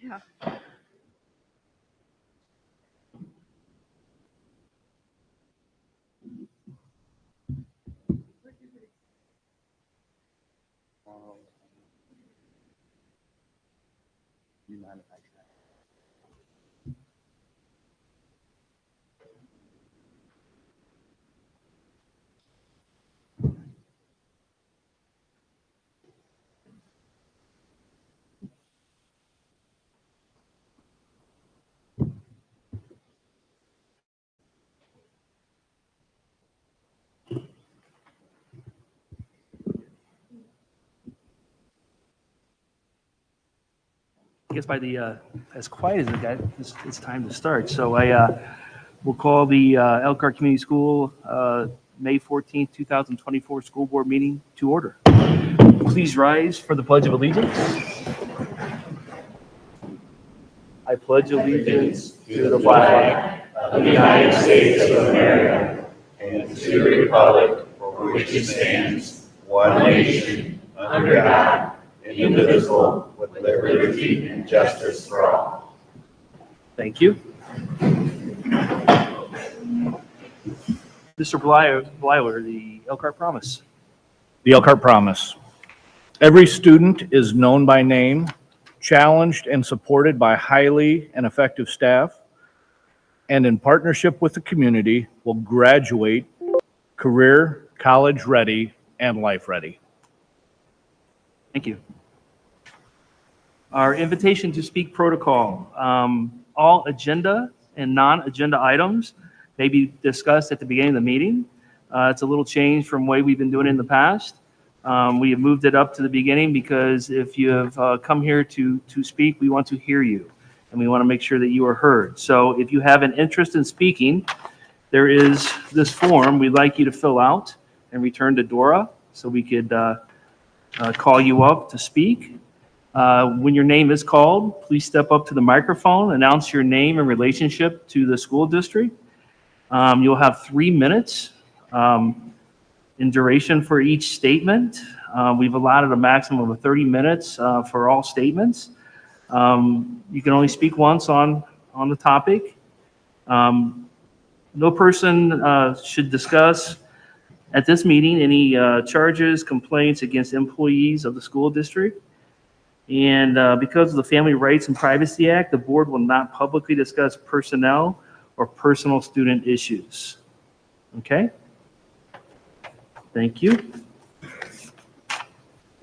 Yeah. I guess by the as quiet as it got, it's time to start. So I will call the Elkhart Community School May 14th, 2024 school board meeting to order. Please rise for the Pledge of Allegiance. I pledge allegiance to the flag of the United States of America and to the republic for which it stands, one nation, under God, indivisible, with liberty and justice for all. Thank you. Mr. Bleiler, the Elkhart Promise. The Elkhart Promise. Every student is known by name, challenged and supported by highly and effective staff, and in partnership with the community will graduate career, college ready, and life ready. Thank you. Our invitation to speak protocol. All agenda and non-agenda items may be discussed at the beginning of the meeting. It's a little change from the way we've been doing it in the past. We have moved it up to the beginning because if you have come here to speak, we want to hear you and we want to make sure that you are heard. So if you have an interest in speaking, there is this form we'd like you to fill out and return to Dora so we could call you up to speak. When your name is called, please step up to the microphone, announce your name and relationship to the school district. You'll have 3 minutes in duration for each statement. We've allotted a maximum of 30 minutes for all statements. You can only speak once on the topic. No person should discuss at this meeting any charges, complaints against employees of the school district. And because of the Family Rights and Privacy Act, the board will not publicly discuss personnel or personal student issues. Okay? Thank you.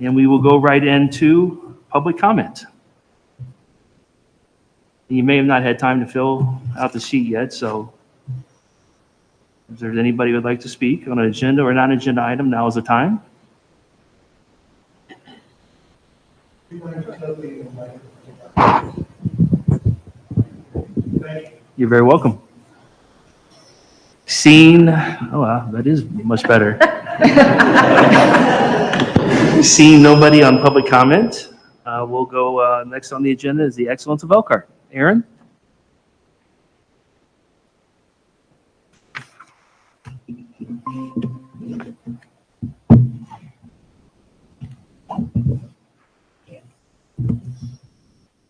And we will go right into public comment. You may have not had time to fill out the sheet yet, so if there's anybody who would like to speak on an agenda or non-agenda item, now is the time. You're very welcome. Seeing, oh wow, that is much better. Seeing nobody on public comment, we'll go next on the agenda is the Excellence of Elkhart. Aaron?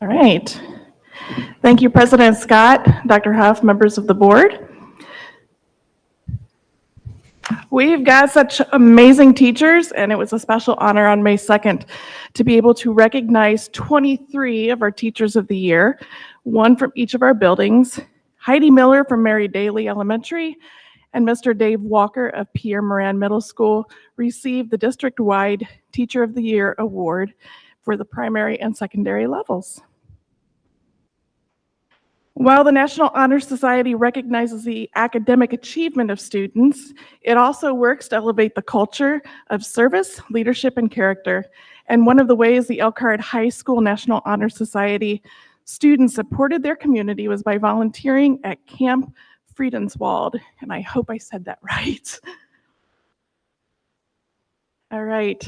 All right. Thank you, President Scott, Dr. Huff, members of the board. We've got such amazing teachers, and it was a special honor on May 2nd to be able to recognize 23 of our Teachers of the Year, one from each of our buildings, Heidi Miller from Mary Daly Elementary, and Mr. Dave Walker of Pierre Moran Middle School received the district-wide Teacher of the Year award for the primary and secondary levels. While the National Honor Society recognizes the academic achievement of students, it also works to elevate the culture of service, leadership, and character. And one of the ways the Elkhart High School National Honor Society students supported their community was by volunteering at Camp Friedenswald. And I hope I said that right. All right.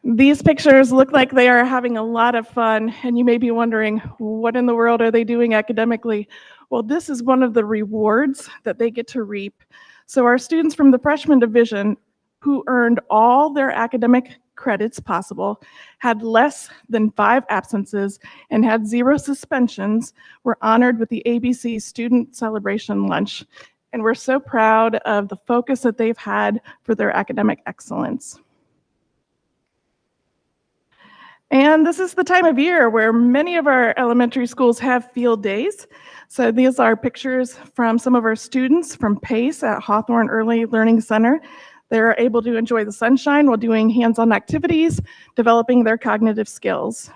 These pictures look like they are having a lot of fun, and you may be wondering, what in the world are they doing academically? Well, this is one of the rewards that they get to reap. So our students from the freshman division who earned all their academic credits possible, had less than 5 absences, and had 0 suspensions were honored with the ABC Student Celebration Lunch. And we're so proud of the focus that they've had for their academic excellence. And this is the time of year where many of our elementary schools have field days. So these are pictures from some of our students from PACE at Hawthorne Early Learning Center. They're able to enjoy the sunshine while doing hands-on activities, developing their cognitive skills.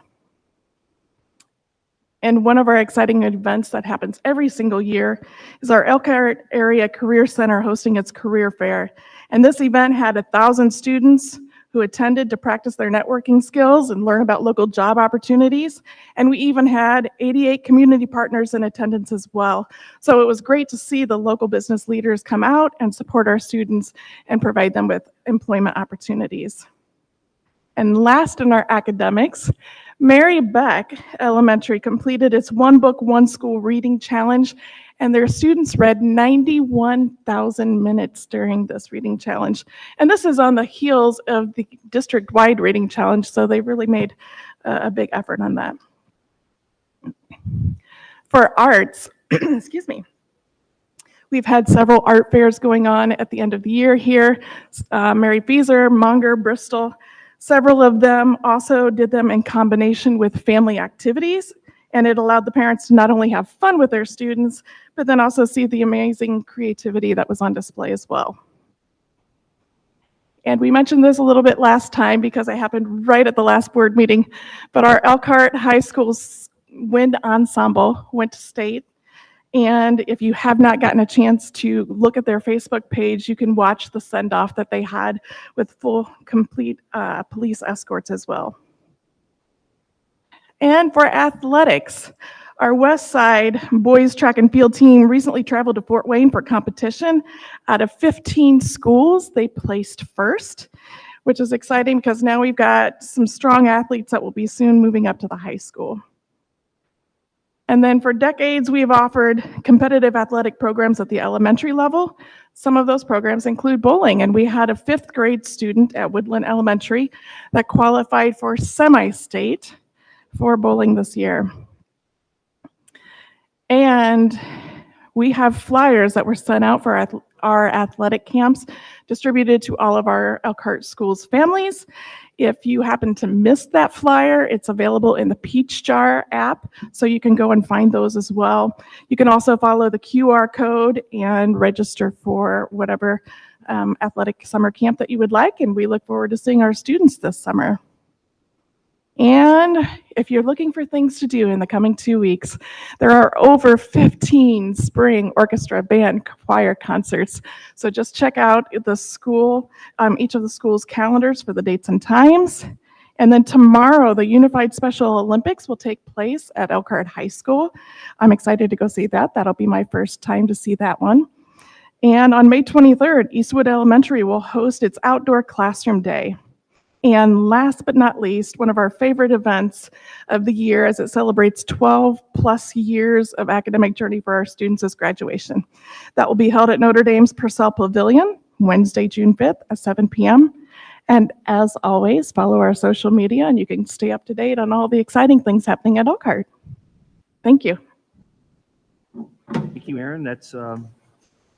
And one of our exciting events that happens every single year is our Elkhart Area Career Center hosting its career fair. And this event had 1,000 students who attended to practice their networking skills and learn about local job opportunities. And we even had 88 community partners in attendance as well. So it was great to see the local business leaders come out and support our students and provide them with employment opportunities. And last in our academics, Mary Beck Elementary completed its One Book, One School reading challenge, and their students read 91,000 minutes during this reading challenge. And this is on the heels of the district-wide reading challenge, so they really made a big effort on that. For arts, excuse me, we've had several art fairs going on at the end of the year here. Mary Feeser, Munger, Bristol. Several of them also did them in combination with family activities, and it allowed the parents to not only have fun with their students, but then also see the amazing creativity that was on display as well. And we mentioned this a little bit last time because it happened right at the last board meeting, but our Elkhart High School's wind ensemble went to state. And if you have not gotten a chance to look at their Facebook page, you can watch the send-off that they had with full, complete police escorts as well. And for athletics, our West Side boys track and field team recently traveled to Fort Wayne for competition. Out of 15 schools, they placed first, which is exciting because now we've got some strong athletes that will be soon moving up to the high school. And then for decades, we've offered competitive athletic programs at the elementary level. Some of those programs include bowling, and we had a 5th grade student at Woodland Elementary that qualified for semi-state for bowling this year. And we have flyers that were sent out for our athletic camps, distributed to all of our Elkhart schools families. If you happen to miss that flyer, it's available in the Peach Jar app, so you can go and find those as well. You can also follow the QR code and register for whatever athletic summer camp that you would like, and we look forward to seeing our students this summer. And if you're looking for things to do in the coming 2 weeks, there are over 15 spring orchestra, band, choir concerts. So just check out the school, each of the school's calendars for the dates and times. And then tomorrow, the Unified Special Olympics will take place at Elkhart High School. I'm excited to go see that. That'll be my first time to see that one. And on May 23rd, Eastwood Elementary will host its outdoor classroom day. And last but not least, one of our favorite events of the year as it celebrates 12 plus years of academic journey for our students is graduation. That will be held at Notre Dame's Purcell Pavilion, Wednesday, June 5th at 7 p.m. And as always, follow our social media and you can stay up to date on all the exciting things happening at Elkhart. Thank you. Thank you, Erin. That's a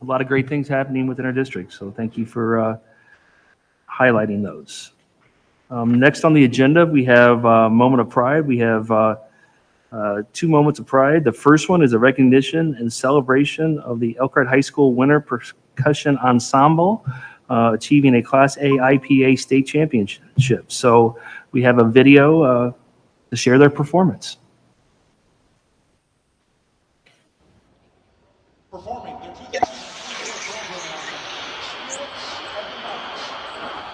lot of great things happening within our district, so thank you for highlighting those. Next on the agenda, we have Moment of Pride. We have 2 moments of pride. The first one is a recognition and celebration of the Elkhart High School Winter Percussion Ensemble achieving a Class A IPA state championship. So we have a video to share their performance. Performing their 2024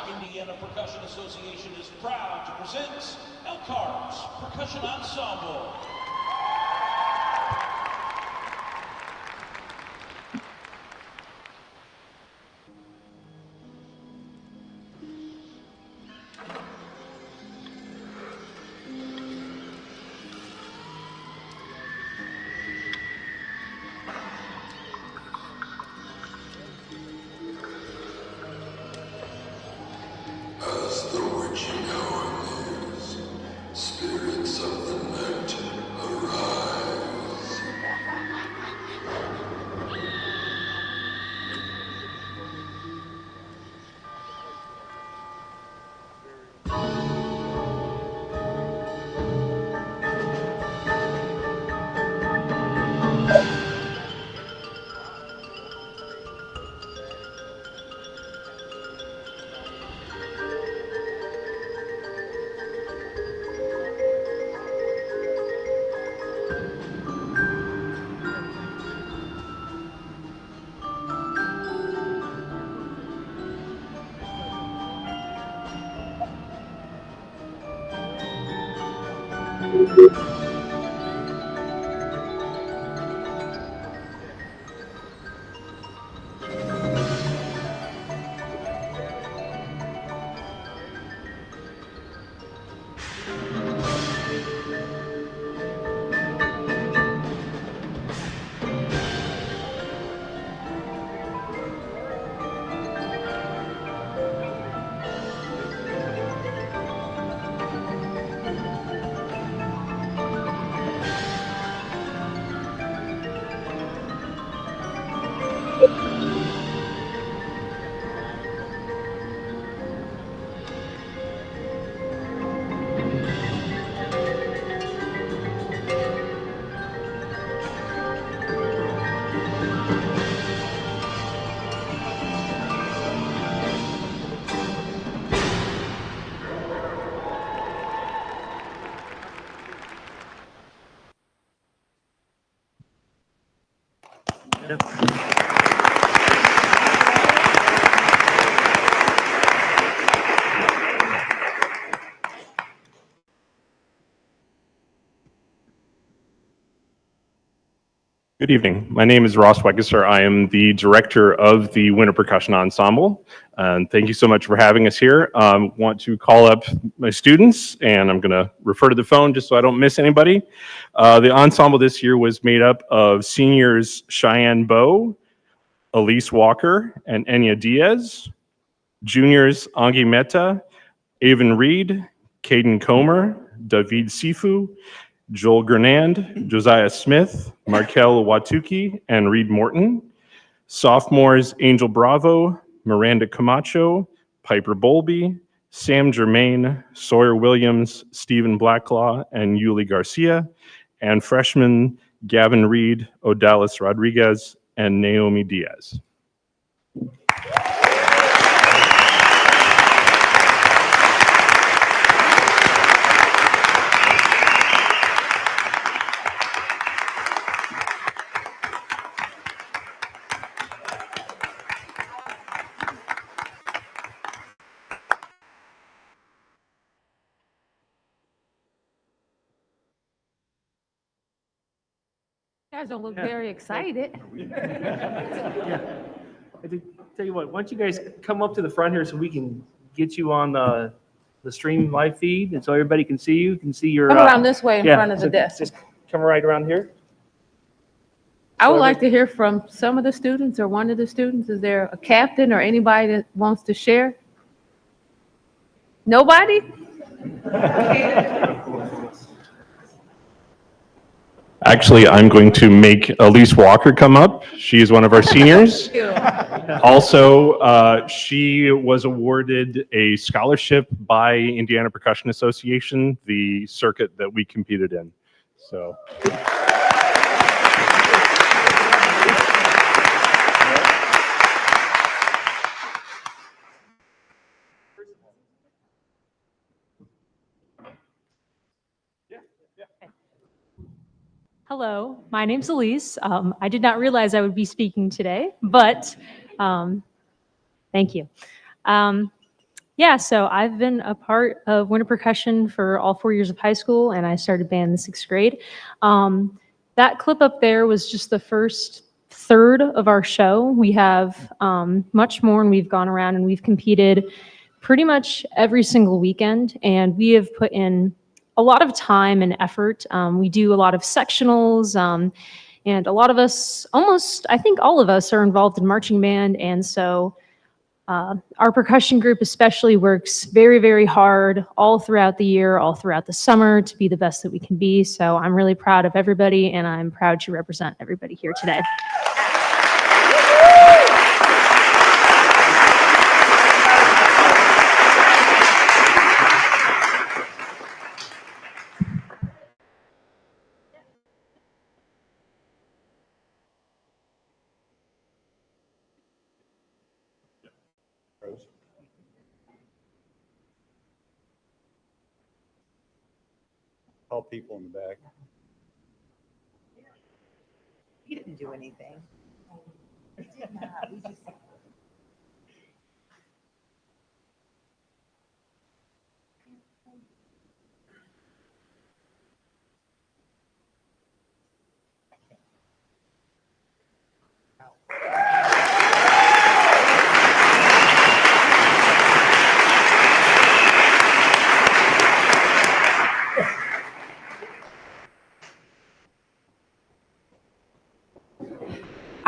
program, Indiana Percussion Association is proud to present Elkhart's Percussion Ensemble. As the witching Good evening. My name is Ross Wegesser. I am the director of the Winter Percussion Ensemble. And thank you so much for having us here. Want to call up my students, and I'm going to refer to the phone just so I don't miss anybody. The ensemble this year was made up of seniors Cheyenne Bowe, Elise Walker, and Enya Diaz. Juniors Angi Mehta, Avon Reed, Caden Comer, David Sifu, Joel Gernand, Josiah Smith, Markel Watuki, and Reed Morton. Sophomores Angel Bravo, Miranda Camacho, Piper Bowlby, Sam Germain, Sawyer Williams, Stephen Blacklaw, and Yuli Garcia. And freshmen Gavin Reed, Odalis Rodriguez, and Naomi Diaz. You guys don't look very excited. I did tell you what, why don't you guys come up to the front here so we can get you on the stream live feed, and so everybody can see you, can see your. Come around this way in yeah, front of the so desk. Just come right around here. I would like to hear from some of the students or one of the students. Is there a captain or anybody that wants to share? Nobody? Actually, I'm going to make Elise Walker come up. She is one of our seniors. Also, she was awarded a scholarship by Indiana Percussion Association, the circuit that we competed in. So. Hello, my name's Elise. I did not realize I would be speaking today, but thank you. Yeah, so I've been a part of winter percussion for all 4 years of high school, and I started band in the 6th grade. That clip up there was just the first third of our show. We have much more, and we've gone around and we've competed pretty much every single weekend, and we have put in a lot of time and effort. We do a lot of sectionals, and a lot of us, almost, I think all of us are involved in marching band, and so our percussion group especially works very, very hard all throughout the year, all throughout the summer to be the best that we can be. So I'm really proud of everybody, and I'm proud to represent everybody here today. All people in the back. He didn't do anything. He did not. We just.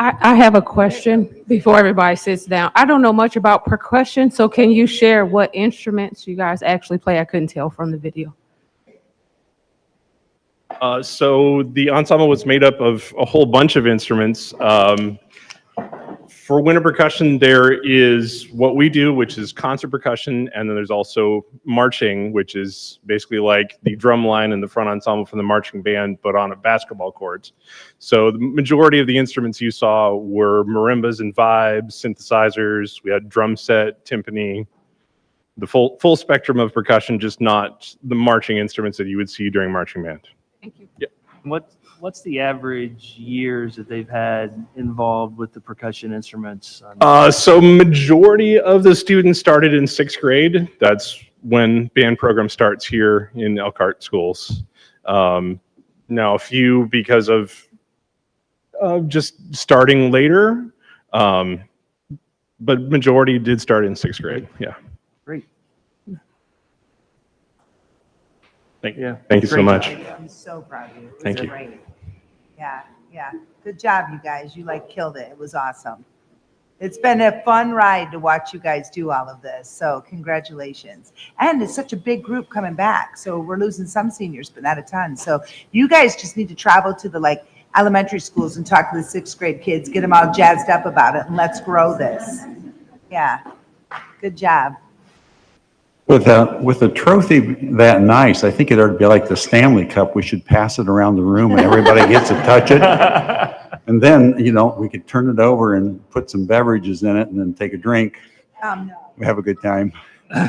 I have a question before everybody sits down. I don't know much about percussion, so can you share what instruments you guys actually play? I couldn't tell from the video. So the ensemble was made up of a whole bunch of instruments. For winter percussion, there is what we do, which is concert percussion, and then there's also marching, which is basically like the drum line and the front ensemble from the marching band, but on a basketball court. So the majority of the instruments you saw were marimbas and vibes, synthesizers. We had drum set, timpani, the full spectrum of percussion, just not the marching instruments that you would see during marching band. Thank you. Yeah. What's the average years that they've had involved with the percussion instruments? So majority of the students started in 6th grade. That's when band program starts here in Elkhart schools. Now a few because of just starting later, but majority did start in 6th grade. Yeah. Great. Thank you. Yeah. Thank you so Great much. job. I'm so proud of you. It was Thank you. great. Yeah, yeah. Good job, you guys. You killed it. It was awesome. It's been a fun ride to watch you guys do all of this. So congratulations. And it's such a big group coming back. So we're losing some seniors, but not a ton. So you guys just need to travel to the elementary schools and talk to the 6th grade kids, get them all jazzed up about it, and let's grow this. Yeah. Good job. With a trophy that nice, I think it ought to be like the Stanley Cup. We should pass it around the room and everybody gets to touch it. And then, we could turn it over and put some beverages in it and then take a drink. No, We have a good time.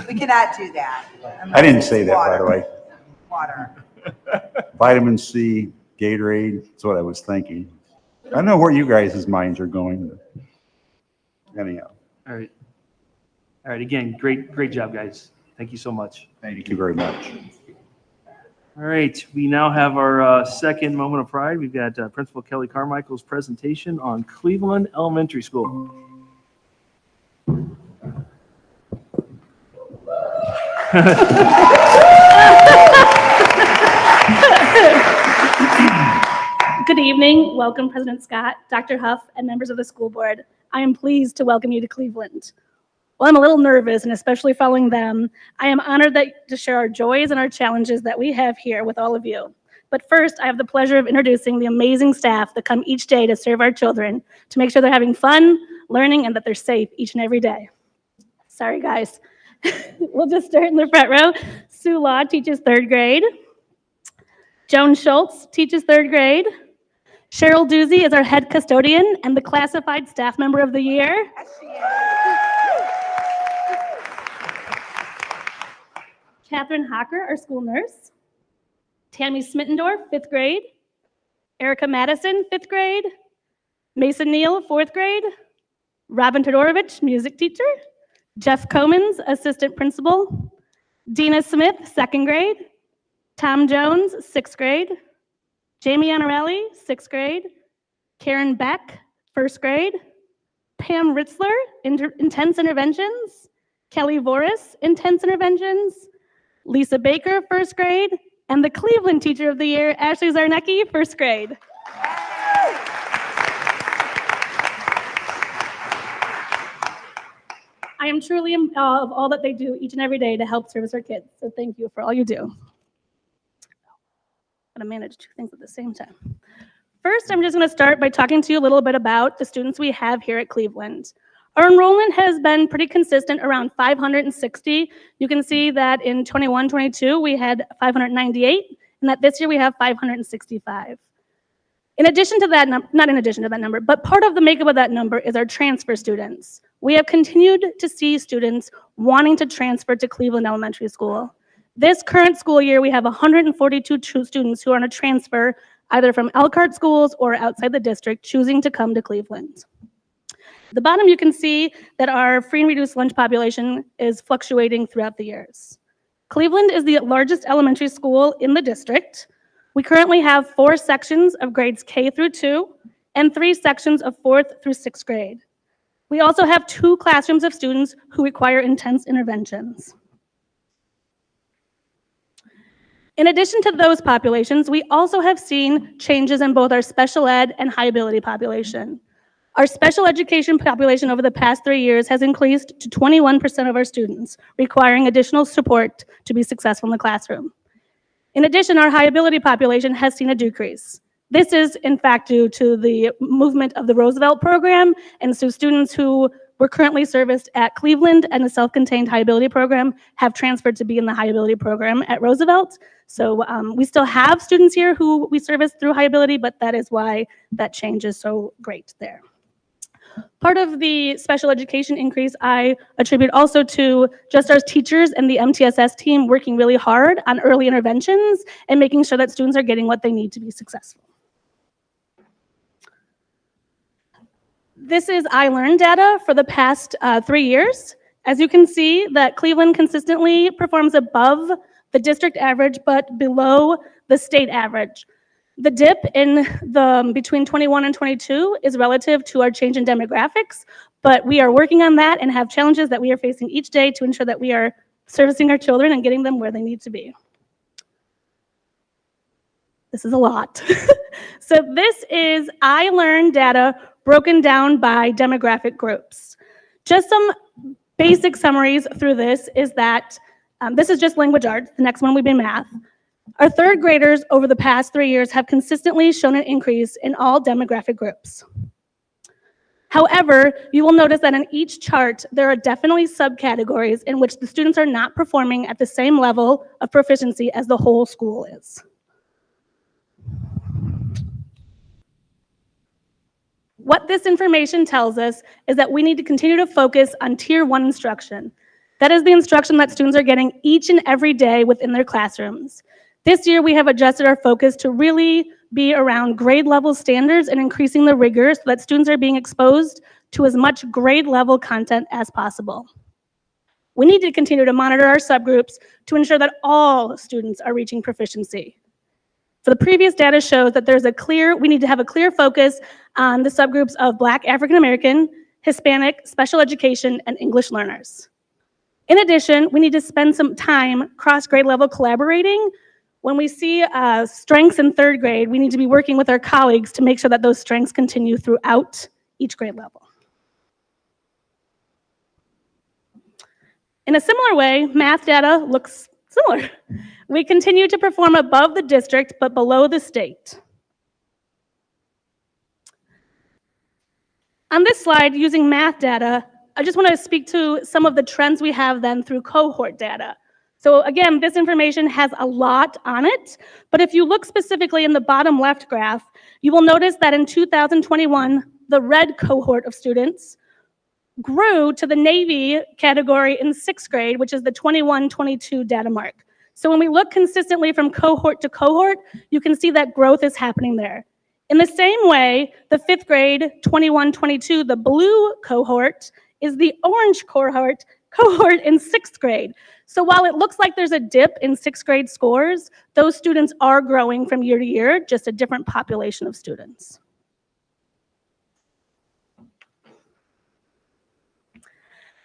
we cannot do that. I didn't say that, by the way. Water. Vitamin C, Gatorade, that's what I was thinking. I don't know where you guys' minds are going. But anyhow, All right. All right. Again, great job, guys. Thank you so much. thank you very much. All right. We now have our second moment of pride. We've got Principal Kelly Carmichael's presentation on Cleveland Elementary School. Good evening. Welcome, President Scott, Dr. Huff, and members of the school board. I am pleased to welcome you to Cleveland. While I'm a little nervous, and especially following them, I am honored to share our joys and our challenges that we have here with all of you. But first, I have the pleasure of introducing the amazing staff that come each day to serve our children, to make sure they're having fun, learning, and that they're safe each and every day. Sorry, guys. We'll just start in the front row. Sue Law teaches 3rd grade. Joan Schultz teaches 3rd grade. Cheryl Doozy is our head custodian and the classified staff member of the year. Catherine Hocker, our school nurse. Tammy Smittendorf, 5th grade. Erica Madison, 5th grade. Mason Neal, 4th grade. Robin Todorovich, music teacher. Jeff Comans, assistant principal. Dina Smith, 2nd grade. Tom Jones, 6th grade. Jamie Anarelli, 6th grade. Karen Beck, 1st grade. Pam Ritzler, intense interventions. Kelly Voris, intense interventions. Lisa Baker, 1st grade. And the Cleveland Teacher of the Year, Ashley Zarnecki, 1st grade. I am truly in awe of all that they do each and every day to help service our kids. So thank you for all you do. I'm gonna manage 2 things at the same time. First, I'm just gonna start by talking to you a little bit about the students we have here at Cleveland. Our enrollment has been pretty consistent around 560. You can see that in 21-22, we had 598, and that this year we have 565. In addition to that, not in addition to that number, but part of the makeup of that number is our transfer students. We have continued to see students wanting to transfer to Cleveland Elementary School. This current school year, we have 142 students who are on a transfer either from Elkhart schools or outside the district choosing to come to Cleveland. At the bottom, you can see that our free and reduced lunch population is fluctuating throughout the years. Cleveland is the largest elementary school in the district. We currently have 4 sections of grades K through 2 and 3 sections of 4th through 6th grade. We also have 2 classrooms of students who require intense interventions. In addition to those populations, we also have seen changes in both our special ed and high ability population. Our special education population over the past 3 years has increased to 21% of our students, requiring additional support to be successful in the classroom. In addition, our high ability population has seen a decrease. This is in fact due to the movement of the Roosevelt program, and so students who were currently serviced at Cleveland and the self-contained high ability program have transferred to be in the high ability program at Roosevelt. So we still have students here who we service through high ability, but that is why that change is so great there. Part of the special education increase I attribute also to just our teachers and the MTSS team working really hard on early interventions and making sure that students are getting what they need to be successful. This is iLearn data for the past 3 years. As you can see, that Cleveland consistently performs above the district average, but below the state average. The dip in the between 21 and 22 is relative to our change in demographics, but we are working on that and have challenges that we are facing each day to ensure that we are servicing our children and getting them where they need to be. This is a lot. So this is iLearn data broken down by demographic groups. Just some basic summaries through this is that this is just language arts. The next one would be math. Our third graders over the past 3 years have consistently shown an increase in all demographic groups. However, you will notice that in each chart, there are definitely subcategories in which the students are not performing at the same level of proficiency as the whole school is. What this information tells us is that we need to continue to focus on Tier 1 instruction. That is the instruction that students are getting each and every day within their classrooms. This year, we have adjusted our focus to really be around grade level standards and increasing the rigor so that students are being exposed to as much grade level content as possible. We need to continue to monitor our subgroups to ensure that all students are reaching proficiency. So the previous data shows that we need to have a clear focus on the subgroups of Black African American, Hispanic, special education, and English learners. In addition, we need to spend some time cross-grade level collaborating. When we see strengths in third grade, we need to be working with our colleagues to make sure that those strengths continue throughout each grade level. In a similar way, math data looks similar. We continue to perform above the district, but below the state. On this slide, using math data, I just want to speak to some of the trends we have then through cohort data. So again, this information has a lot on it, but if you look specifically in the bottom left graph, you will notice that in 2021, the red cohort of students grew to the Navy category in 6th grade, which is the 21-22 data mark. So when we look consistently from cohort to cohort, you can see that growth is happening there. In the same way, the 5th grade 21-22, the blue cohort, is the orange cohort in 6th grade. So while it looks like there's a dip in 6th grade scores, those students are growing from year to year, just a different population of students.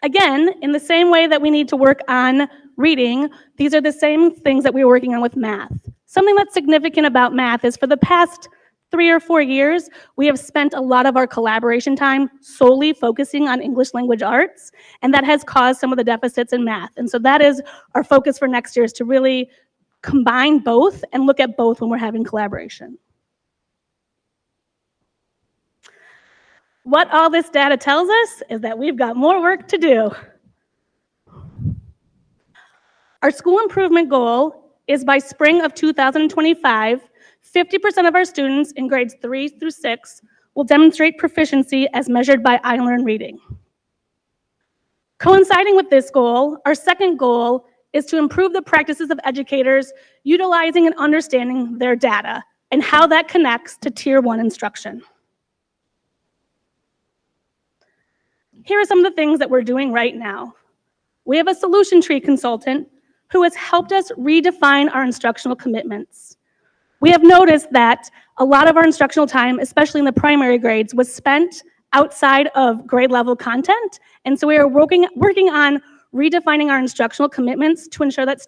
Again, in the same way that we need to work on reading, these are the same things that we're working on with math. Something that's significant about math is for the past 3 or 4 years, we have spent a lot of our collaboration time solely focusing on English language arts, and that has caused some of the deficits in math. And so that is our focus for next year, is to really combine both and look at both when we're having collaboration. What all this data tells us is that we've got more work to do. Our school improvement goal is by spring of 2025, 50% of our students in grades 3 through 6 will demonstrate proficiency as measured by iLearn reading. Coinciding with this goal, our second goal is to improve the practices of educators utilizing and understanding their data and how that connects to Tier 1 instruction. Here are some of the things that we're doing right now. We have a solution tree consultant who has helped us redefine our instructional commitments. We have noticed that a lot of our instructional time, especially in the primary grades, was spent outside of grade level content. And so we are working on redefining our instructional commitments to ensure that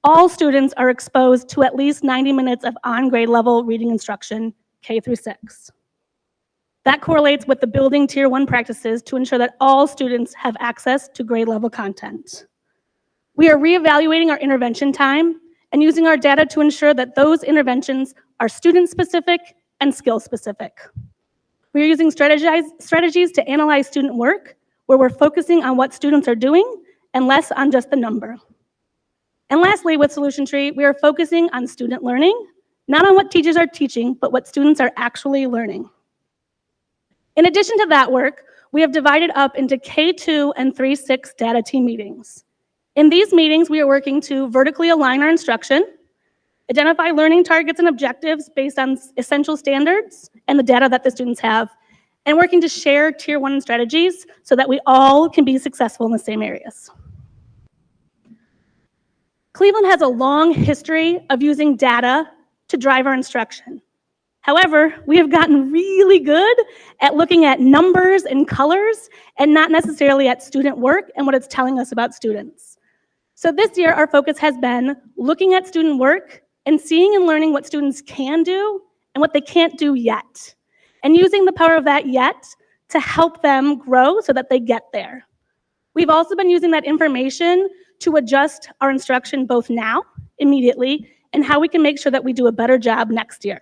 all students are exposed to at least 90 minutes of on grade level reading instruction, K through 6. That correlates with the building Tier 1 practices to ensure that all students have access to grade level content. We are reevaluating our intervention time and using our data to ensure that those interventions are student-specific and skill-specific. We are using strategies to analyze student work, where we're focusing on what students are doing and less on just the number. And lastly, with Solution Tree, we are focusing on student learning, not on what teachers are teaching, but what students are actually learning. In addition to that work, we have divided up into K2 and 3-6 data team meetings. In these meetings, we are working to vertically align our instruction, identify learning targets and objectives based on essential standards and the data that the students have, and working to share Tier 1 strategies so that we all can be successful in the same areas. Cleveland has a long history of using data to drive our instruction. However, we have gotten really good at looking at numbers and colors and not necessarily at student work and what it's telling us about students. So this year, our focus has been looking at student work and seeing and learning what students can do and what they can't do yet, and using the power of that yet to help them grow so that they get there. We've also been using that information to adjust our instruction both now, immediately, and how we can make sure that we do a better job next year.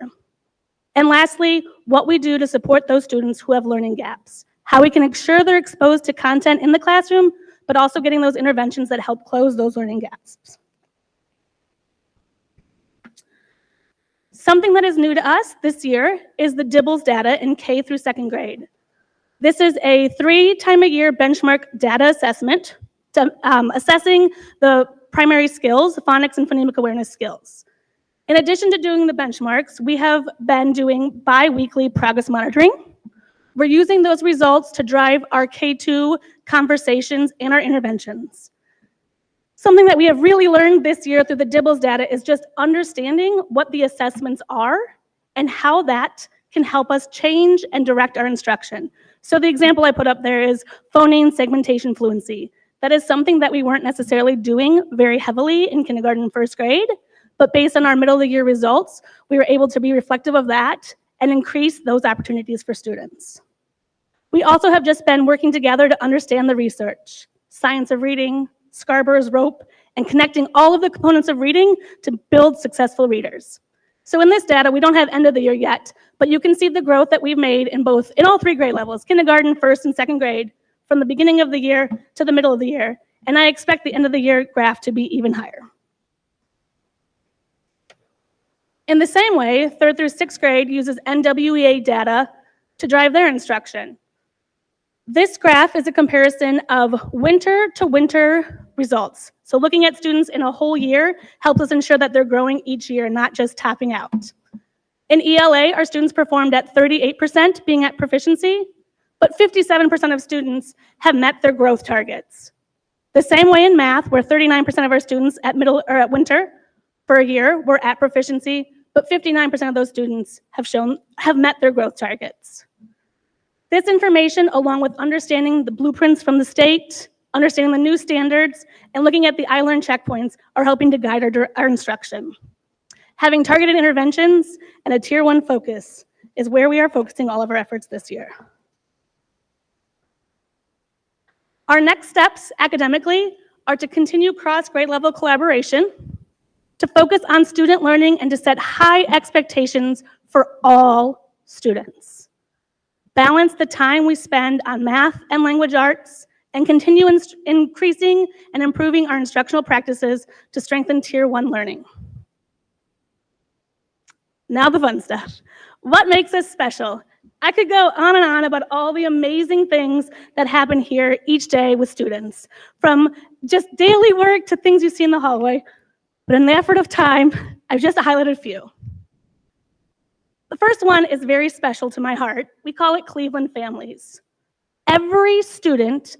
And lastly, what we do to support those students who have learning gaps, how we can ensure they're exposed to content in the classroom, but also getting those interventions that help close those learning gaps. Something that is new to us this year is the DIBELS data in K through 2nd grade. This is a 3-time-a-year benchmark data assessment to, assessing the primary skills, phonics and phonemic awareness skills. In addition to doing the benchmarks, we have been doing bi-weekly progress monitoring. We're using those results to drive our K2 conversations and our interventions. Something that we have really learned this year through the DIBELS data is just understanding what the assessments are and how that can help us change and direct our instruction. So the example I put up there is phoneme segmentation fluency. That is something that we weren't necessarily doing very heavily in kindergarten and 1st grade, but based on our middle of the year results, we were able to be reflective of that and increase those opportunities for students. We also have just been working together to understand the research, science of reading, Scarborough's rope, and connecting all of the components of reading to build successful readers. So in this data, we don't have end of the year yet, but you can see the growth that we've made in all 3 grade levels, kindergarten, 1st, and 2nd grade, from the beginning of the year to the middle of the year. And I expect the end of the year graph to be even higher. In the same way, 3rd through 6th grade uses NWEA data to drive their instruction. This graph is a comparison of winter to winter results. So looking at students in a whole year helps us ensure that they're growing each year, not just topping out. In ELA, our students performed at 38% being at proficiency, but 57% of students have met their growth targets. The same way in math, where 39% of our students at winter for a year were at proficiency, but 59% of those students have met their growth targets. This information, along with understanding the blueprints from the state, understanding the new standards, and looking at the iLearn checkpoints are helping to guide our instruction. Having targeted interventions and a Tier 1 focus is where we are focusing all of our efforts this year. Our next steps academically are to continue cross-grade level collaboration, to focus on student learning, and to set high expectations for all students. Balance the time we spend on math and language arts, and continue increasing and improving our instructional practices to strengthen Tier 1 learning. Now the fun stuff. What makes us special? I could go on and on about all the amazing things that happen here each day with students, from just daily work to things you see in the hallway. But in the effort of time, I've just highlighted a few. The first one is very special to my heart. We call it Cleveland Families. Every student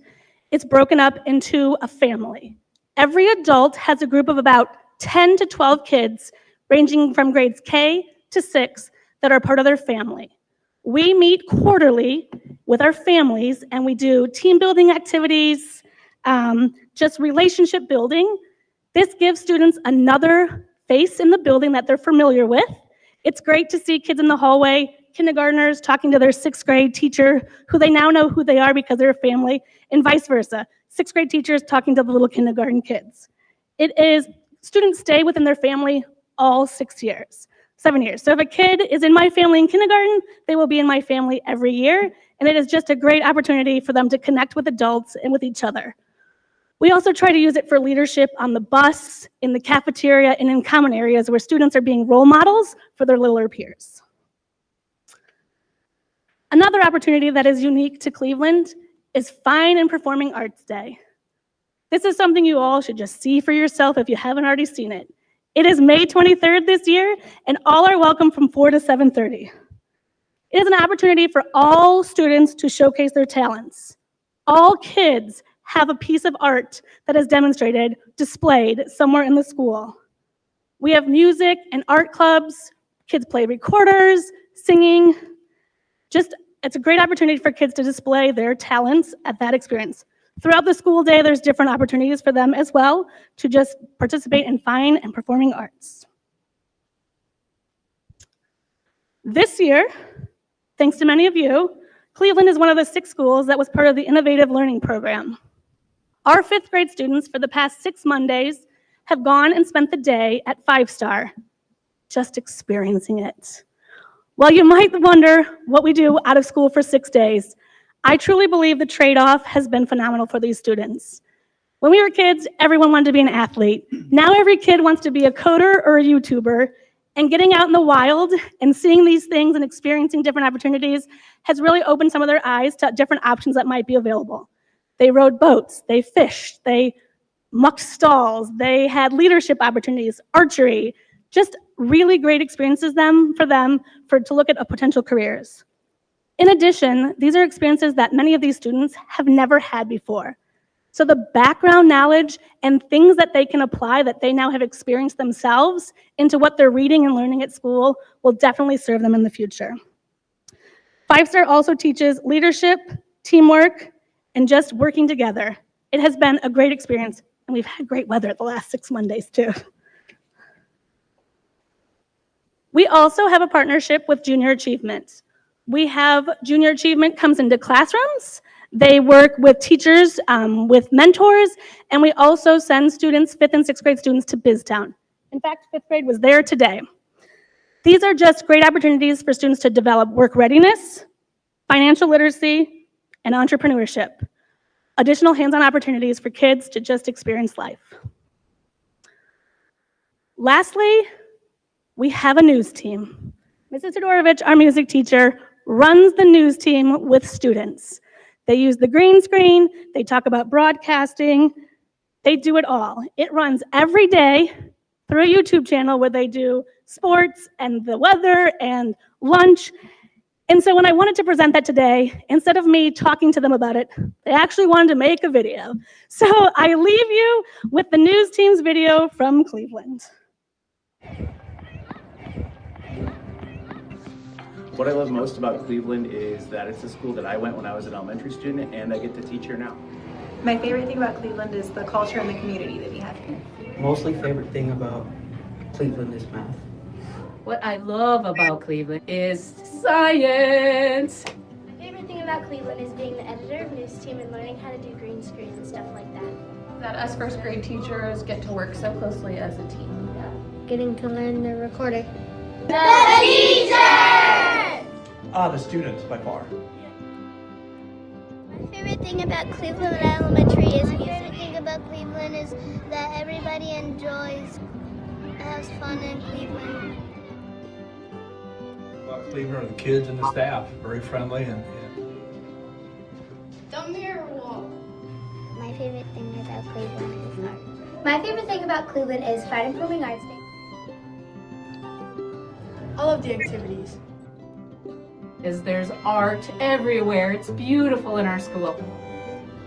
is broken up into a family. Every adult has a group of about 10 to 12 kids, ranging from grades K to 6, that are part of their family. We meet quarterly with our families, and we do team building activities, just relationship building. This gives students another face in the building that they're familiar with. It's great to see kids in the hallway kindergartners talking to their sixth grade teacher, who they now know who they are because they're a family, and vice versa. Sixth grade teachers talking to the little kindergarten kids. It is, students stay within their family all 7 years. So if a kid is in my family in kindergarten, they will be in my family every year, and it is just a great opportunity for them to connect with adults and with each other. We also try to use it for leadership on the bus, in the cafeteria, and in common areas where students are being role models for their littler peers. Another opportunity that is unique to Cleveland is Fine and Performing Arts Day. This is something you all should just see for yourself if you haven't already seen it. It is May 23rd this year, and all are welcome from 4 to 7:30. It is an opportunity for all students to showcase their talents. All kids have a piece of art that is demonstrated, displayed somewhere in the school. We have music and art clubs, kids play recorders, singing. It's a great opportunity for kids to display their talents at that experience. Throughout the school day, there's different opportunities for them as well to just participate in fine and performing arts. This year, thanks to many of you, Cleveland is one of the 6 schools that was part of the Innovative Learning Program. Our 5th grade students for the past 6 Mondays have gone and spent the day at 5-Star, just experiencing it. While you might wonder what we do out of school for 6 days, I truly believe the trade-off has been phenomenal for these students. When we were kids, everyone wanted to be an athlete. Now every kid wants to be a coder or a YouTuber, and getting out in the wild and seeing these things and experiencing different opportunities has really opened some of their eyes to different options that might be available. They rode boats, they fished, they mucked stalls, they had leadership opportunities, archery, just really great experiences for them to look at potential careers. In addition, these are experiences that many of these students have never had before. So the background knowledge and things that they can apply that they now have experienced themselves into what they're reading and learning at school will definitely serve them in the future. 5-Star also teaches leadership, teamwork, and just working together. It has been a great experience, and we've had great weather the last 6 Mondays too. We also have a partnership with Junior Achievement. We have Junior Achievement comes into classrooms. They work with teachers, with mentors, and we also send students, 5th and 6th grade students, to BizTown. In fact, 5th grade was there today. These are just great opportunities for students to develop work readiness, financial literacy, and entrepreneurship. Additional hands-on opportunities for kids to just experience life. Lastly, we have a news team. Mrs. Todorovich, our music teacher, runs the news team with students. They use the green screen, they talk about broadcasting, they do it all. It runs every day through a YouTube channel where they do sports and the weather and lunch. And so when I wanted to present that today, instead of me talking to them about it, they actually wanted to make a video. So I leave you with the news team's video from Cleveland. What I love most about Cleveland is that it's a school that I went when I was an elementary student, and I get to teach here now. My favorite thing about Cleveland is the culture and the community that we have here. Mostly favorite thing about Cleveland is math. What I love about Cleveland is science. My favorite thing about Cleveland is being the editor of news team and learning how to do green screens and stuff like that. That us first grade teachers get to work so closely as a team. Getting to learn the recording. The teacher! The students, by far. My favorite thing about Cleveland Elementary is music. My favorite thing about Cleveland is that everybody enjoys, has fun in Cleveland. About Cleveland are the kids and the staff, very friendly and The mirror wall. My favorite thing about Cleveland is art. My favorite thing about Cleveland is Fine and Performing Arts Day. I love the activities. There's art everywhere. It's beautiful in our school.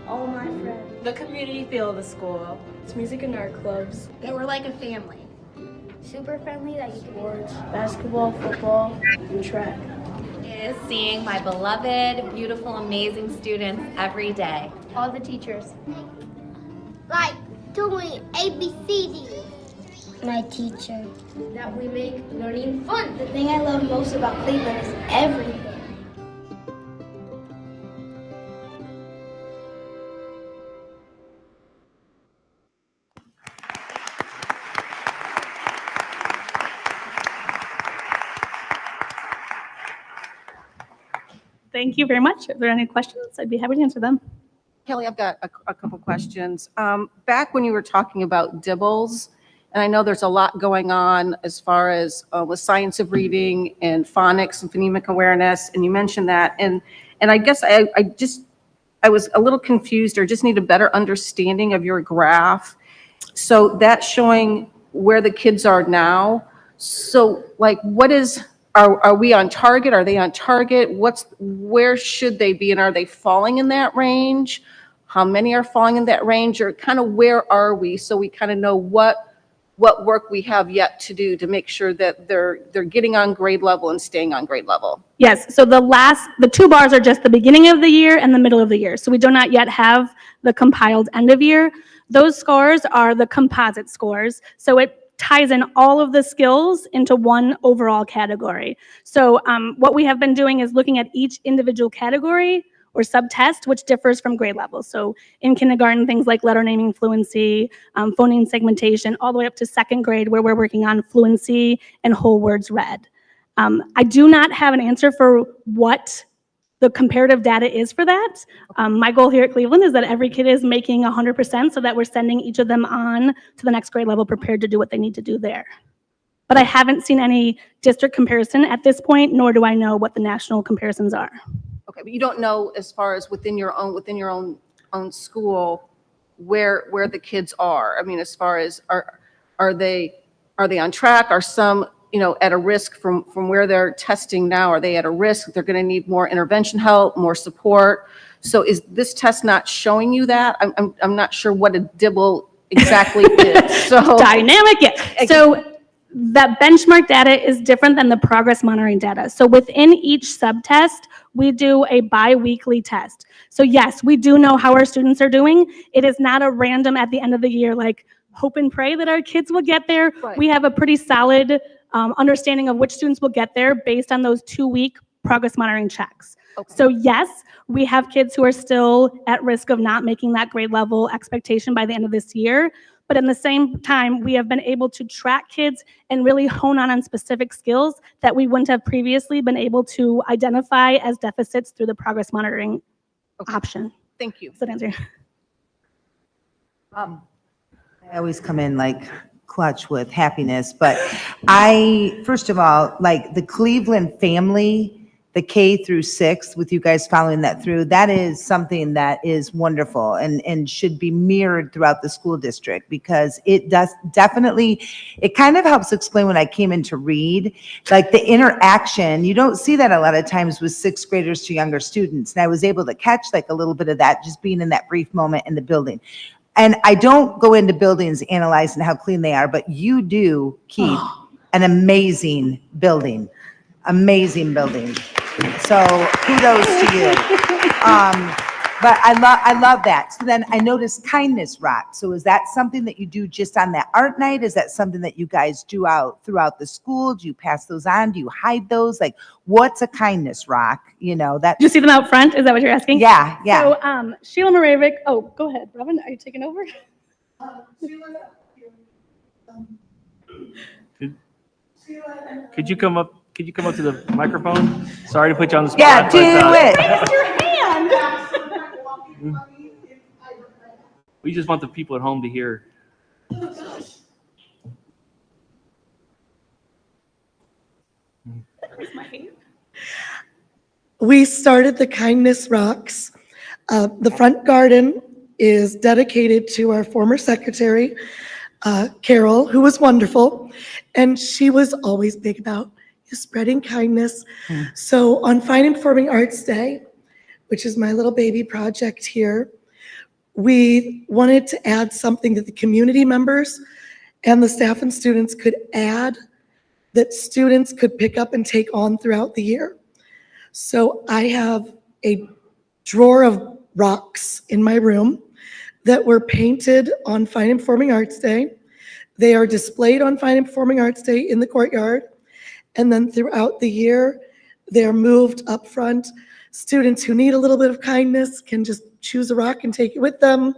All my friends. The community feel of the school. It's music and art clubs. That we're like a family. Super friendly that you can Sports, basketball, football, and track. Is seeing my beloved, beautiful, amazing students every day. All the teachers. Like doing ABCD. My teacher. That we make learning fun. The thing I love most about Cleveland is everything. Thank you very much. If there are any questions, I'd be happy to answer them. Kelly, I've got a couple questions. Back when you were talking about dibbles, and I know there's a lot going on as far as with science of reading and phonics and phonemic awareness, and you mentioned that, and I guess I was a little confused or just need a better understanding of your graph. So that's showing where the kids are now. So like, what is, are we on target? Are they on target? Where should they be? And are they falling in that range? How many are falling in that range? Or kind of where are we? So we kind of know what work we have yet to do to make sure that they're getting on grade level and staying on grade level. Yes, so the two bars are just the beginning of the year and the middle of the year. So we do not yet have the compiled end of year. Those scores are the composite scores. So it ties in all of the skills into one overall category. So what we have been doing is looking at each individual category or subtest, which differs from grade level. So in kindergarten, things like letter naming fluency, phoneme segmentation, all the way up to second grade where we're working on fluency and whole words read. I do not have an answer for what the comparative data is for that. My goal here at Cleveland is that every kid is making 100% so that we're sending each of them on to the next grade level prepared to do what they need to do there. But I haven't seen any district comparison at this point, nor do I know what the national comparisons are. Okay, but you don't know as far as within your own school where the kids are. I mean, as far as are they on track? Are some at a risk from where they're testing now? Are they at a risk? They're going to need more intervention help, more support. So is this test not showing you that? I'm not sure what a dibble exactly is. So dynamic, yeah. So that benchmark data is different than the progress monitoring data. So within each subtest, we do a bi-weekly test. So yes, we do know how our students are doing. It is not a random at the end of the year, like hope and pray that our kids will get there. Right. We have a pretty solid understanding of which students will get there based on those 2-week progress monitoring checks. Okay. So yes, we have kids who are still at risk of not making that grade level expectation by the end of this year. But in the same time, we have been able to track kids and really hone on specific skills that we wouldn't have previously been able to identify as deficits through the progress monitoring option. Thank you. Does that answer? I always come in like clutch with happiness, but first of all, like the Cleveland family, the K through 6, with you guys following that through, that is something that is wonderful and should be mirrored throughout the school district, because it does definitely, it kind of helps explain when I came in to read, like the interaction. You don't see that a lot of times with 6th graders to younger students. And I was able to catch like a little bit of that just being in that brief moment in the building. And I don't go into buildings analyzing how clean they are, but you do keep an amazing building. Amazing building. So kudos to you. But I love that. So then I noticed kindness rock. So is that something that you do just on that art night? Is that something that you guys do out throughout the school? Do you pass those on? Do you hide those? Like, what's a kindness rock? That. Do you see them out front? Is that what you're asking? Yeah, yeah. So Sheila Moravic. Oh, go ahead, Robin. Are you taking over? Could you come up? Could you come up to the microphone? Sorry to put you on the spot. Yeah, do it. Raise your hand. We just want the people at home to hear. We started the Kindness Rocks. The front garden is dedicated to our former secretary, Carol, who was wonderful, and she was always big about spreading kindness. So on Fine Informing Arts Day, which is my little baby project here, we wanted to add something that the community members and the staff and students could add, that students could pick up and take on throughout the year. So I have a drawer of rocks in my room that were painted on Fine Informing Arts Day They are displayed on Fine and Performing Arts Day in the courtyard. And then throughout the year, they're moved up front. Students who need a little bit of kindness can just choose a rock and take it with them.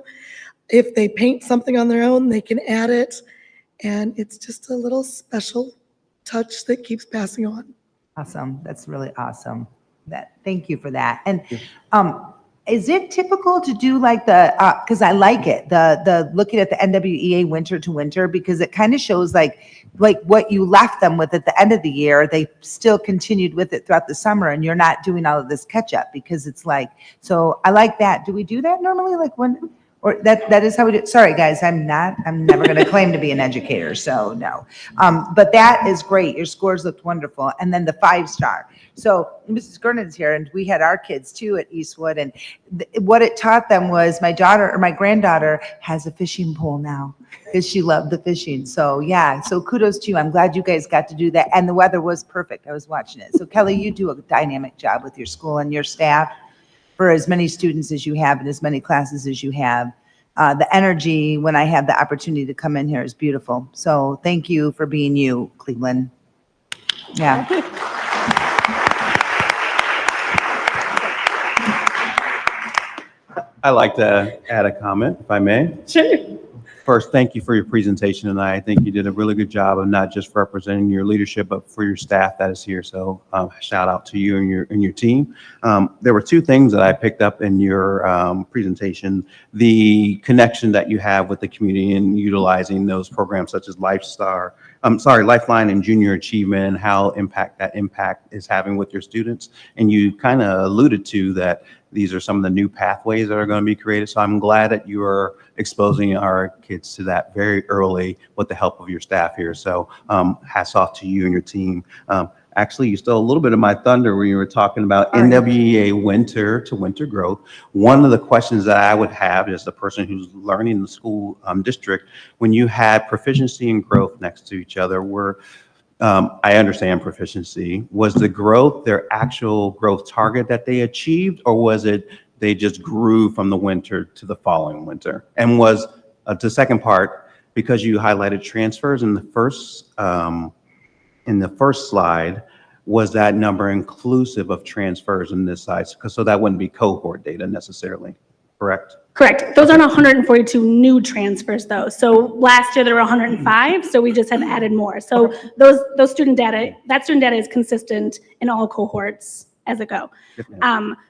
If they paint something on their own, they can add it. And it's just a little special touch that keeps passing on. Awesome. That's really awesome. Thank you for that. And is it typical to do like because I like it, the looking at the NWEA winter to winter, because it kind of shows like what you left them with at the end of the year, they still continued with it throughout the summer, and you're not doing all of this catch up, because it's like, so I like that. Do we do that normally? Like when, or that is how we do it? Sorry guys, I'm never going to claim to be an educator, so no. But that is great. Your scores looked wonderful. And then the 5-star. So Mrs. Gernon's here, and we had our kids too at Eastwood, and what it taught them was my granddaughter has a fishing pole now because she loved the fishing. So yeah, so kudos to you. I'm glad you guys got to do that. And the weather was perfect. I was watching it. So Kelly, you do a dynamic job with your school and your staff for as many students as you have and as many classes as you have. The energy when I have the opportunity to come in here is beautiful. So thank you for being you, Cleveland. Yeah. I'd like to add a comment, if I may. Sure. First, thank you for your presentation tonight. I think you did a really good job of not just representing your leadership, but for your staff that is here. So shout out to you and your team. There were 2 things that I picked up in your presentation: the connection that you have with the community and utilizing those programs such as Lifeline and Junior Achievement, and how that impact is having with your students. And you kind of alluded to that these are some of the new pathways that are going to be created. So I'm glad that you are exposing our kids to that very early with the help of your staff here. So hats off to you and your team. Actually, you stole a little bit of my thunder when you were talking about NWEA winter to winter growth. One of the questions that I would have as the person who's learning in the school district, when you had proficiency and growth next to each other, I understand proficiency. Was the growth their actual growth target that they achieved, or was it they just grew from the winter to the following winter? And was the second part, because you highlighted transfers in the first slide, was that number inclusive of transfers in this side? So that wouldn't be cohort data necessarily, correct? Correct. Those aren't 142 new transfers though. So last year there were 105, so we just have added more. So those student data, that student data is consistent in all cohorts as it go.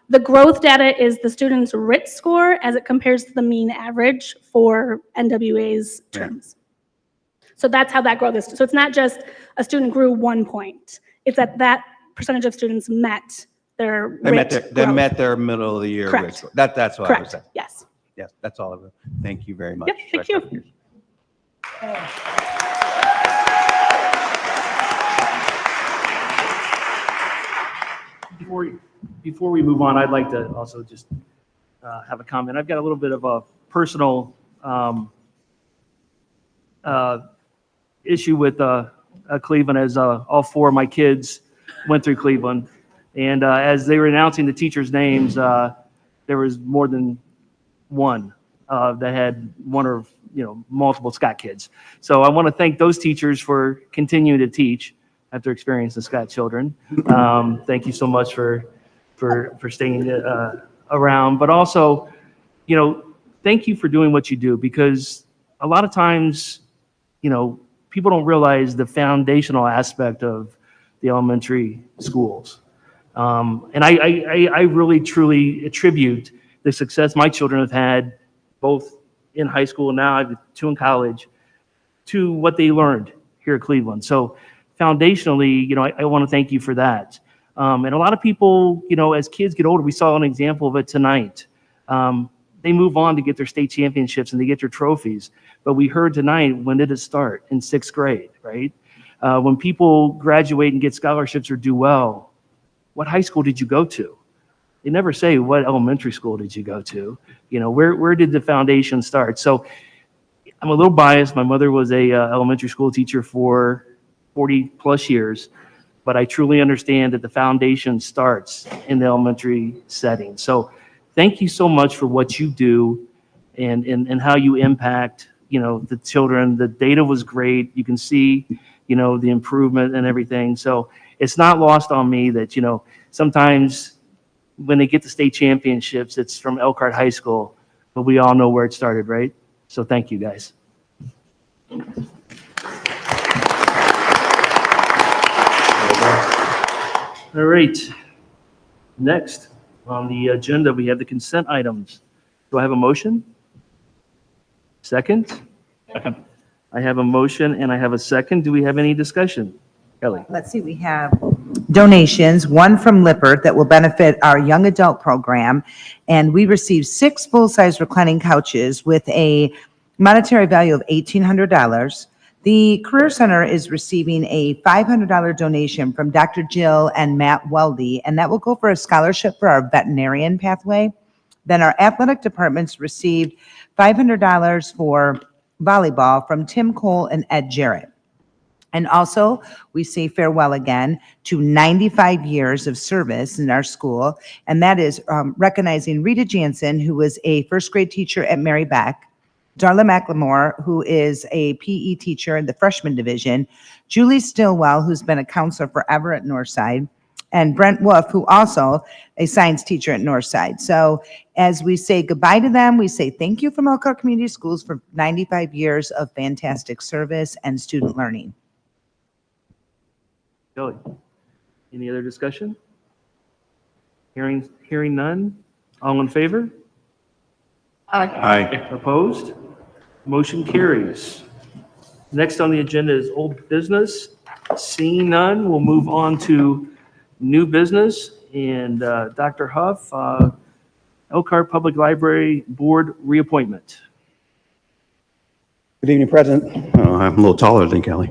The growth data is the student's RIT score as it compares to the mean average for NWA's terms. So that's how that growth is. So it's not just a student grew 1 point. It's that percentage of students met their RIT They met their middle of the year RIT score. That's what I was saying. Yes. Yes, that's all of it. Thank you very much. Yep, thank you. Before we move on, I'd like to also just have a comment. I've got a little bit of a personal issue with Cleveland, as all 4 of my kids went through Cleveland. And as they were announcing the teachers' names, there was more than one that had one or multiple Scott kids. So I want to thank those teachers for continuing to teach after experiencing Scott children. Thank you so much for staying around, but also, thank you for doing what you do, because a lot of times, people don't realize the foundational aspect of the elementary schools. And I really truly attribute the success my children have had, both in high school and now I have 2 in college, to what they learned here at Cleveland. So foundationally, I want to thank you for that. And a lot of people, as kids get older, we saw an example of it tonight. They move on to get their state championships and they get their trophies. But we heard tonight, when did it start? In 6th grade, right? When people graduate and get scholarships or do well, what high school did you go to? They never say, what elementary school did you go to? Where did the foundation start? So I'm a little biased. My mother was a elementary school teacher for 40 plus years, but I truly understand that the foundation starts in the elementary setting. So thank you so much for what you do and how you impact the children. The data was great. You can see, the improvement and everything. So it's not lost on me that, sometimes when they get to state championships, it's from Elkhart High School, but we all know where it started, right? So thank you, guys. All right. Next on the agenda, we have the consent items. Do I have a motion? Second? Second. I have a motion and I have a second. Do we have any discussion? Kelly? Let's see, we have donations, one from Lippert that will benefit our young adult program. And we received 6 full-size reclining couches with a monetary value of $1,800. The Career Center is receiving a $500 donation from Dr. Jill and Matt Weldy, and that will go for a scholarship for our veterinarian pathway. Then our athletic departments received $500 for volleyball from Tim Cole and Ed Jarrett. And also, we say farewell again to 95 years of service in our school, and that is recognizing Rita Jansen, who was a first grade teacher at Mary Beck, Darla McLemore, who is a PE teacher in the freshman division, Julie Stillwell, who's been a counselor forever at Northside, and Brent Wolf, who also a science teacher at Northside. So as we say goodbye to them, we say thank you from Elkhart Community Schools for 95 years of fantastic service and student learning. Kelly? Any other discussion? Hearing none? All in favor? Aye. Opposed? Motion carries. Next on the agenda is old business. Seeing none, we'll move on to new business. And Dr. Huff, Elkhart Public Library Board reappointment. Good evening, President. Oh, I'm a little taller than Kelly.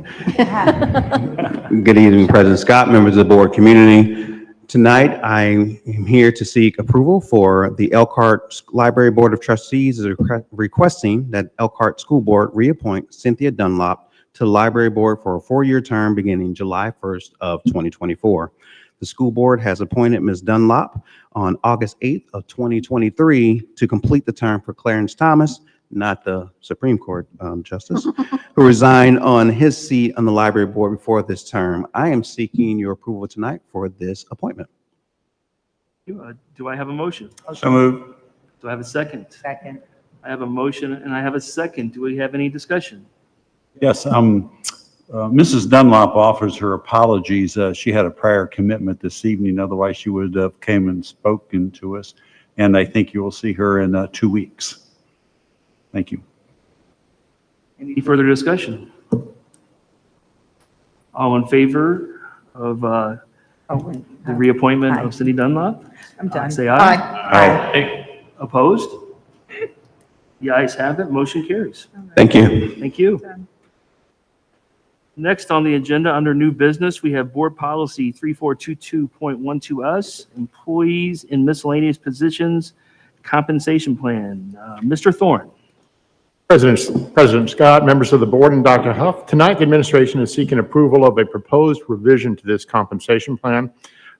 Good evening, President Scott, members of the board, community. Tonight, I am here to seek approval for the Elkhart Library Board of Trustees is requesting that Elkhart School Board reappoint Cynthia Dunlop to the Library Board for a 4-year term beginning July 1st of 2024. The school board has appointed Ms. Dunlop on August 8th of 2023 to complete the term for Clarence Thomas, not the Supreme Court Justice, who resigned on his seat on the library board before this term. I am seeking your approval tonight for this appointment. Do I have a motion? So moved. Do I have a second? Second. I have a motion and I have a second. Do we have any discussion? Yes, Mrs. Dunlop offers her apologies. She had a prior commitment this evening, otherwise she would have came and spoken to us. And I think you will see her in 2 weeks. Thank you. Any further discussion? All in favor of the reappointment of Cindy Dunlop? I'm done. Say aye. Aye. Opposed? The ayes have it. Motion carries. Thank you. Thank you. Next on the agenda, under new business, we have Board Policy 3422.12us, Employees in Miscellaneous Positions Compensation Plan. Mr. Thorne. President Scott, members of the board, and Dr. Huff, tonight the administration is seeking approval of a proposed revision to this compensation plan.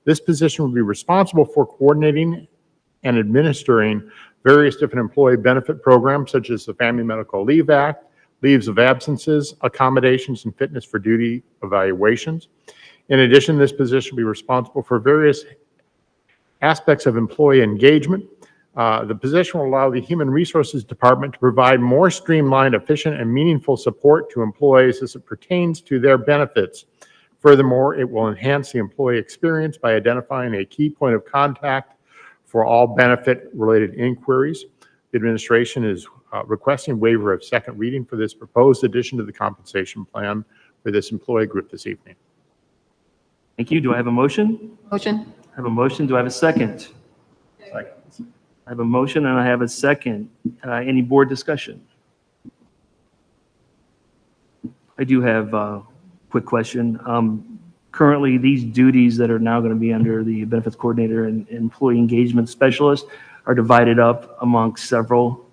This position will be responsible for coordinating and administering various different employee benefit programs such as the Family Medical Leave Act, leaves of absences, accommodations, and fitness for duty evaluations. In addition, this position will be responsible for various aspects of employee engagement. The position will allow the Human Resources Department to provide more streamlined, efficient, and meaningful support to employees as it pertains to their benefits. Furthermore, it will enhance the employee experience by identifying a key point of contact for all benefit-related inquiries. The administration is requesting waiver of second reading for this proposed addition to the compensation plan for this employee group this evening. Thank you. Do I have a motion? Motion. I have a motion. Do I have a second? Second. I have a motion and I have a second. Any board discussion? I do have a quick question. Currently, these duties that are now going to be under the benefits coordinator and employee engagement specialist are divided up amongst several.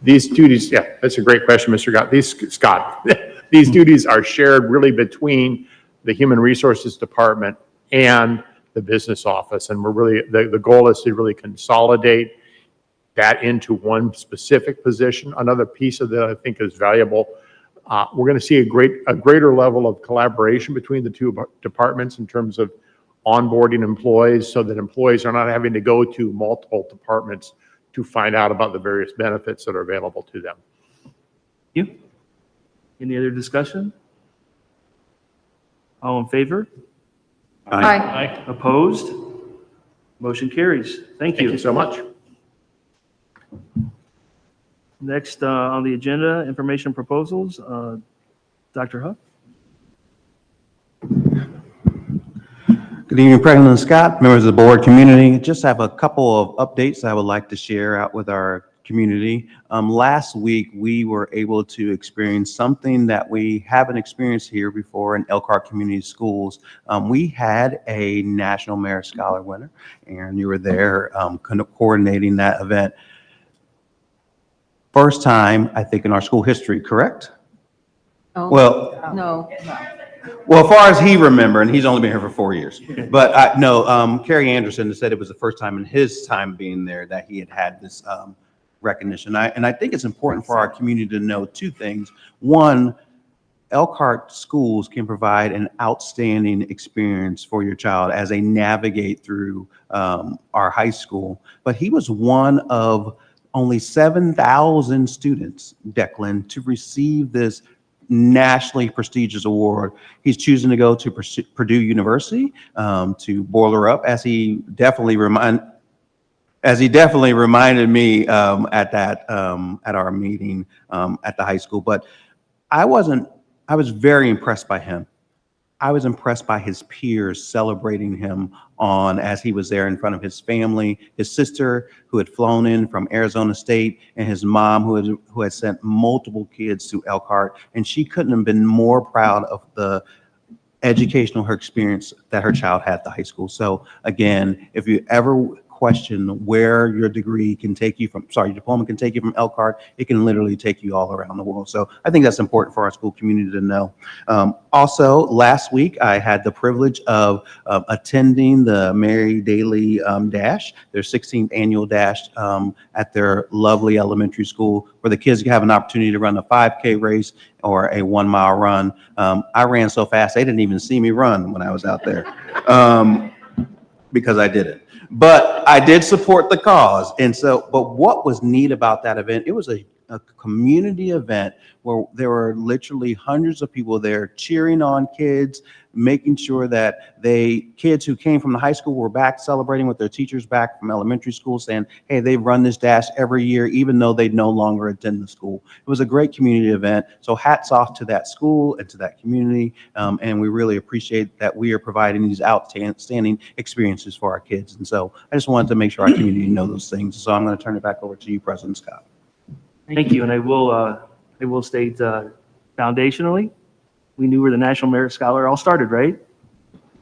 These duties, yeah, that's a great question, Mr. Scott. These duties are shared really between the Human Resources Department and the business office, and we're really the goal is to really consolidate that into one specific position. Another piece of that I think is valuable. We're going to see a greater level of collaboration between the two departments in terms of onboarding employees, so that employees are not having to go to multiple departments to find out about the various benefits that are available to them. Thank you. Any other discussion? All in favor? Aye. Opposed? Motion carries. Thank you. Thank you so much. Next on the agenda, information proposals. Dr. Huff? Good evening, President Scott, members of the board, community. Just have a couple of updates I would like to share out with our community. Last week, we were able to experience something that we haven't experienced here before in Elkhart Community Schools. We had a National Merit Scholar winner, and you were there coordinating that event. First time, I think, in our school history, correct? Oh, Well, no. well, as far as he remembered, and he's only been here for 4 years. But Kerry Anderson said it was the first time in his time being there that he had this recognition. And I think it's important for our community to know two things. One, Elkhart schools can provide an outstanding experience for your child as they navigate through our high school. But he was one of only 7,000 students, Declan, to receive this nationally prestigious award. He's choosing to go to Purdue University to boiler up, as he definitely reminded me at our meeting at the high school. But I was very impressed by him. I was impressed by his peers celebrating him as he was there in front of his family, his sister who had flown in from Arizona State, and his mom who had sent multiple kids to Elkhart. And she couldn't have been more proud of the educational experience that her child had at the high school. So again, if you ever question where your degree can take you from, your diploma can take you from Elkhart, it can literally take you all around the world. So I think that's important for our school community to know. Also, last week, I had the privilege of attending the Mary Daly Dash, their 16th annual Dash at their lovely elementary school, where the kids have an opportunity to run a 5K race or a 1 mile run. I ran so fast, they didn't even see me run when I was out there because I didn't. But I did support the cause. And so, but what was neat about that event, it was a community event where there were literally hundreds of people there cheering on kids, making sure that kids who came from the high school were back celebrating with their teachers back from elementary school, saying, hey, they run this dash every year, even though they no longer attend the school. It was a great community event. So hats off to that school and to that community. And we really appreciate that we are providing these outstanding experiences for our kids. And so I just wanted to make sure our community know those things. So I'm going to turn it back over to you, President Scott. Thank you. And I will state foundationally, we knew where the National Merit Scholar all started, right?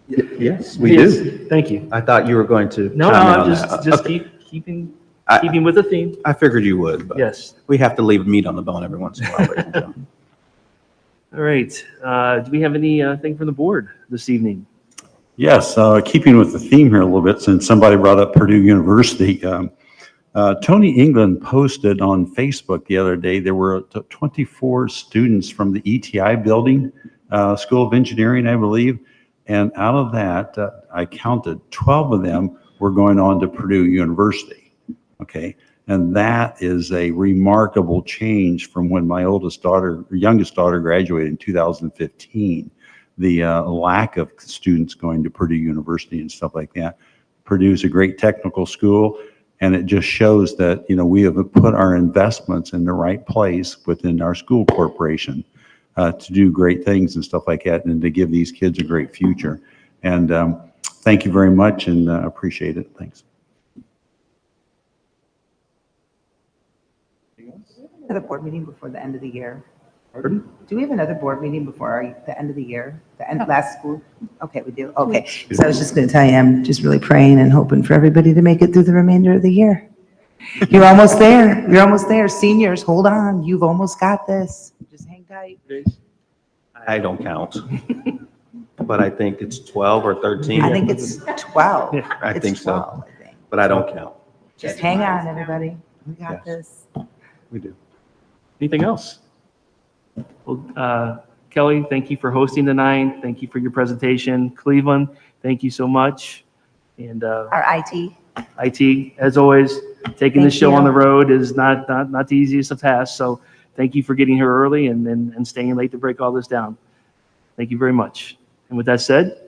Yes, we do. Thank you. I thought you were going to. No, chime in I'm on just that. keeping with the theme. I figured you would, but Yes. we have to leave meat on the bone every once in a while. ladies and gentlemen. All right. Do we have anything from the board this evening? Yes, keeping with the theme here a little bit, since somebody brought up Purdue University, Tony England posted on Facebook the other day, there were 24 students from the ETI building, School of Engineering, I believe. And out of that, I counted 12 of them were going on to Purdue University. Okay. And that is a remarkable change from when my youngest daughter graduated in 2015. The lack of students going to Purdue University and stuff like that. Purdue's a great technical school. And it just shows that, we have put our investments in the right place within our school corporation to do great things and stuff like that, and to give these kids a great future. And thank you very much, and appreciate it. Thanks. Another board meeting before the end of the year. Pardon? Do we have another board meeting before the end of the year? The end of last school? Okay, we do. Okay. So I was just going to tell you, I'm just really praying and hoping for everybody to make it through the remainder of the year. You're almost there. You're almost there. Seniors, hold on. You've almost got this. Just hang tight. I don't count, but I think it's 12 or 13. I think it's 12. I It's think 12, so, but I don't count. Just hang on, everybody. We got this. We do. Anything else? Well, Kelly, thank you for hosting tonight. Thank you for your presentation. Cleveland, thank you so much. And Our IT. IT, as always, taking the Thank show on you. the road is not the easiest of tasks. So thank you for getting here early and staying late to break all this down. Thank you very much. And with that said,